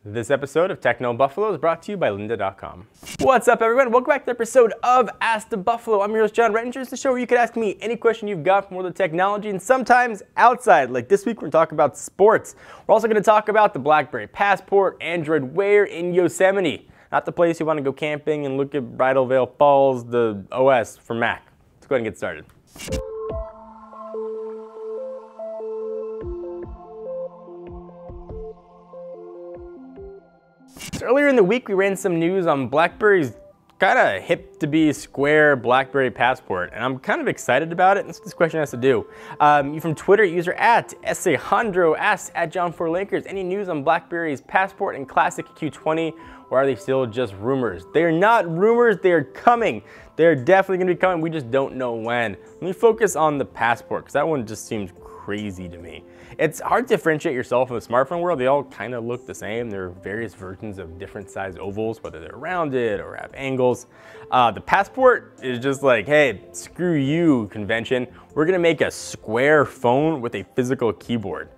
This episode of Techno Buffalo is brought to you by lynda.com. What's up, everyone? Welcome back to the episode of Ask the Buffalo. I'm your host, John Rettinger. It's the show where you can ask me any question you've got from more of the technology and sometimes outside. Like this week, we're going to talk about sports. We're also going to talk about the BlackBerry Passport, Android Wear in Yosemite. Not the place you want to go camping and look at Bridal Veil Falls, the OS for Mac. Let's go ahead and get started. So earlier in the week, we ran some news on BlackBerry's kind of hip to be square BlackBerry Passport, and I'm kind of excited about it. That's what this question has to do. You from Twitter, user at Esejandro asks at John4Lakers, any news on BlackBerry's Passport and Classic Q20, or are they still just rumors? They're not rumors, they're coming. They're definitely gonna be coming, we just don't know when. Let me focus on the Passport, because that one just seems crazy to me. It's hard to differentiate yourself in the smartphone world. They all kind of look the same. There are various versions of different size ovals, whether they're rounded or have angles. The Passport is just like, hey, screw you, convention. We're gonna make a square phone with a physical keyboard,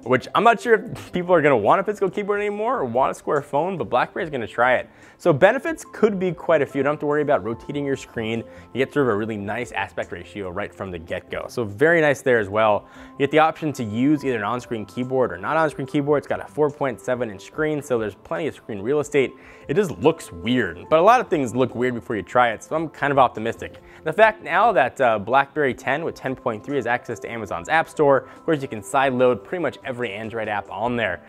which I'm not sure if people are gonna want a physical keyboard anymore or want a square phone, but BlackBerry's gonna try it. So benefits could be quite a few. You don't have to worry about rotating your screen. You get sort of a really nice aspect ratio right from the get-go. So very nice there as well. You get the option to use either an on-screen keyboard or not on-screen keyboard. It's got a 4.7-inch screen, so there's plenty of screen real estate. It just looks weird, but a lot of things look weird before you try it, so I'm kind of optimistic. The fact now that BlackBerry 10 with 10.3 has access to Amazon's App Store, of course you can sideload pretty much every Android app on there.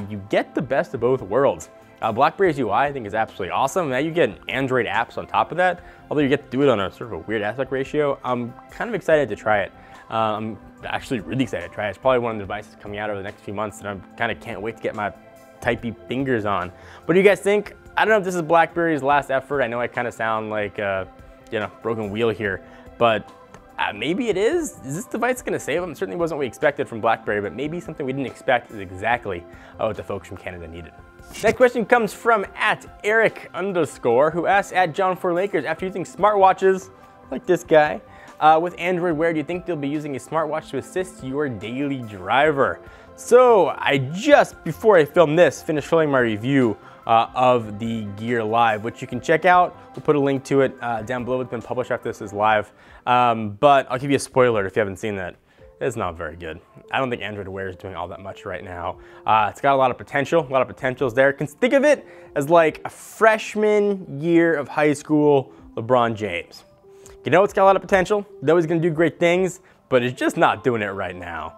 You get the best of both worlds. BlackBerry's UI I think is absolutely awesome. Now you get Android apps on top of that, although you get to do it on a sort of a weird aspect ratio. I'm kind of excited to try it. I'm actually really excited to try it. It's probably one of the devices coming out over the next few months that I kind of can't wait to get my typey fingers on. What do you guys think? I don't know if this is BlackBerry's last effort. I know I kind of sound like broken wheel here, but maybe it is. Is this device going to save them? It certainly wasn't what we expected from BlackBerry, but maybe something we didn't expect is exactly what the folks from Canada needed. Next question comes from at Eric_, who asks at John4Lakers, after using smartwatches like this guy with Android Wear, do you think they'll be using a smartwatch to assist your daily driver? So I just, before I filmed this, finished filming my review of the Gear Live, which you can check out. We'll put a link to it down below. It's been published after this is live. But I'll give you a spoiler if you haven't seen that. It's not very good. I don't think Android Wear is doing all that much right now. It's got a lot of potential. A lot of potential is there. Think of it as like a freshman year of high school LeBron James. You know it's got a lot of potential. Know he's gonna do great things, but it's just not doing it right now.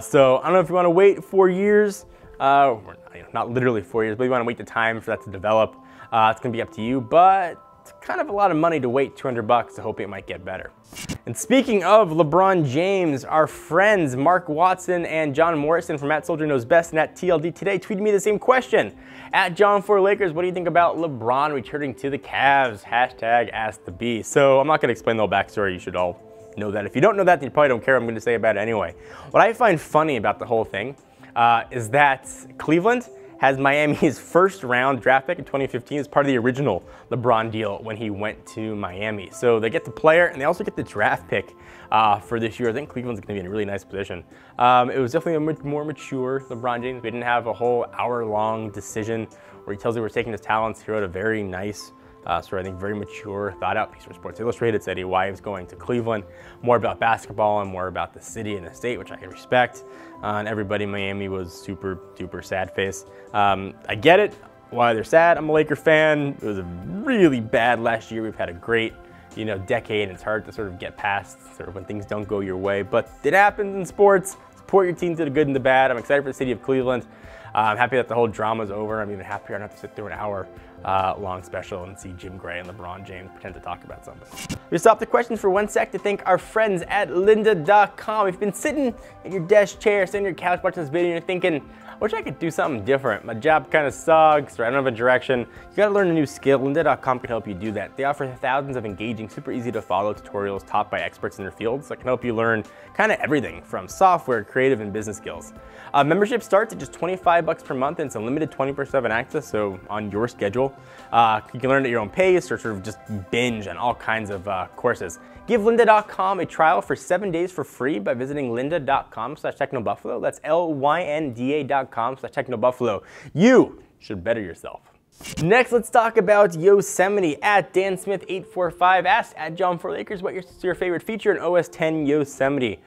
So I don't know if you wanna wait 4 years, not literally 4 years, but you wanna wait the time for that to develop. It's gonna be up to you, but it's kind of a lot of money to wait $200 to hope it might get better. And speaking of LeBron James, our friends Mark Watson and John Morrison from @SoldierKnowsBest and @TLD Today tweeted me the same question. At John4Lakers, what do you think about LeBron returning to the Cavs? #AskTheB. So I'm not gonna explain the whole backstory, you should all know that. If you don't know that, then you probably don't care what I'm gonna say about it anyway. What I find funny about the whole thing is that Cleveland has Miami's first round draft pick in 2015 as part of the original LeBron deal when he went to Miami. So they get the player and they also get the draft pick for this year. I think Cleveland's gonna be in a really nice position. It was definitely a much more mature LeBron James. We didn't have a whole hour-long decision where he tells you we're taking his talents. He wrote a very nice, sort of, I think, very mature, thought-out piece for Sports Illustrated, said why he was going to Cleveland, more about basketball and more about the city and the state, which I can respect. And everybody in Miami was super, duper sad face. I get it, why they're sad. I'm a Laker fan. It was a really bad last year. We've had a great, decade, and it's hard to sort of get past sort of when things don't go your way, but it happens in sports. Support your team to the good and the bad. I'm excited for the city of Cleveland. I'm happy that the whole drama's over. I'm even happier I don't have to sit through an hour long special and see Jim Gray and LeBron James pretend to talk about something. We stop the questions for 1 sec to thank our friends at lynda.com. If you've been sitting in your desk chair, sitting on your couch watching this video and you're thinking, I wish I could do something different. My job kind of sucks, or I don't have a direction. You gotta learn a new skill. Lynda.com can help you do that. They offer thousands of engaging, super easy to follow tutorials taught by experts in their fields that can help you learn kind of everything from software, creative, and business skills. Membership starts at just $25 per month and it's unlimited 24/7 access, so on your schedule. cool. You can learn at your own pace or sort of just binge on all kinds of courses. Give lynda.com a trial for 7 days for free by visiting lynda.com/technobuffalo. That's lynda.com/technobuffalo. You should better yourself. Next, let's talk about Yosemite. At DanSmith845 asked at John4Lakers, what's your favorite feature in OS X Yosemite?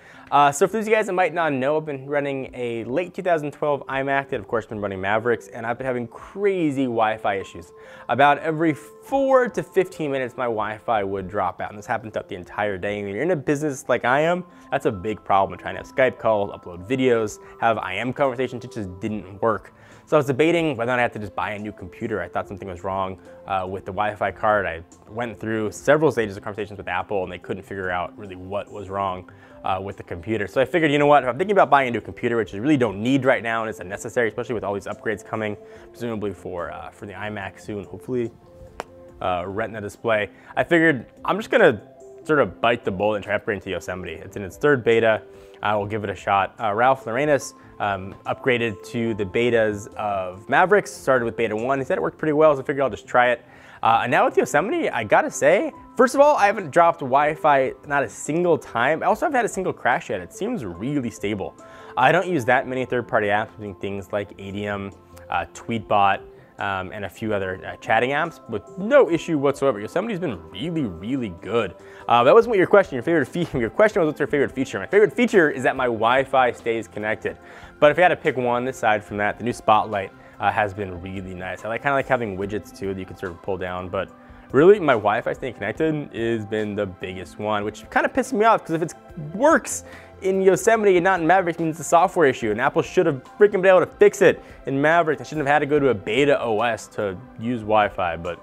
So for those of you guys that might not know, I've been running a late 2012 iMac that of course been running Mavericks, and I've been having crazy Wi-Fi issues. About every 4 to 15 minutes my Wi-Fi would drop out, and this happened throughout the entire day. And when you're in a business like I am, that's a big problem. Trying to have Skype calls, upload videos, have IM conversations, it just didn't work. So I was debating whether or not I had to just buy a new computer. I thought something was wrong with the Wi-Fi card. I went through several stages of conversations with Apple, and they couldn't figure out really what was wrong with the computer. So I figured, you know what, if I'm thinking about buying a new computer, which I really don't need right now, and it's unnecessary, especially with all these upgrades coming, presumably for the iMac soon, hopefully Retina display, I figured I'm just gonna sort of bite the bullet and try upgrading to Yosemite. It's in its 3rd beta. I will give it a shot. Ralph Lorenas upgraded to the betas of Mavericks, started with beta 1. He said it worked pretty well, so I figured I'll just try it. And now with Yosemite, I gotta say, first of all, I haven't dropped Wi-Fi not a single time. I also haven't had a single crash yet. It seems really stable. I don't use that many third-party apps, using things like Adium, Tweetbot, and a few other chatting apps with no issue whatsoever. Yosemite's been really, really good. That wasn't what your question. Your question was, what's your favorite feature? My favorite feature is that my Wi-Fi stays connected. But if I had to pick one aside from that, the new Spotlight has been really nice. I kind of like having widgets too that you can sort of pull down, but really my Wi-Fi staying connected has been the biggest one, which kind of pisses me off because if it works in Yosemite and not in Mavericks, means it's a software issue, and Apple should have freaking been able to fix it in Mavericks. I shouldn't have had to go to a beta OS to use Wi-Fi, but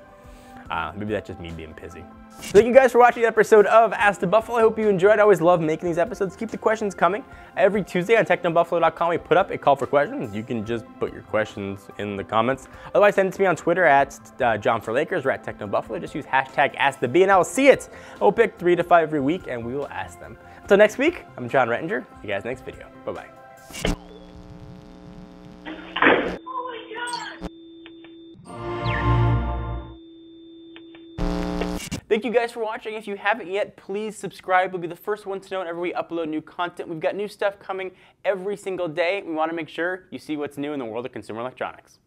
maybe that's just me being pissy. Thank you guys for watching the episode of Ask the Buffalo. I hope you enjoyed. I always love making these episodes. Keep the questions coming. Every Tuesday on technobuffalo.com, we put up a call for questions. You can just put your questions in the comments. Otherwise, send it to me on Twitter at John4Lakers or at technobuffalo. Just use hashtag AskTheBee, and I will see it. I'll pick 3 to 5 every week, and we will ask them. Until next week, I'm John Rettinger. See you guys next video. Bye-bye. Thank you guys for watching. If you haven't yet, please subscribe. You'll be the first ones to know whenever we upload new content. We've got new stuff coming every single day. We want to make sure you see what's new in the world of consumer electronics.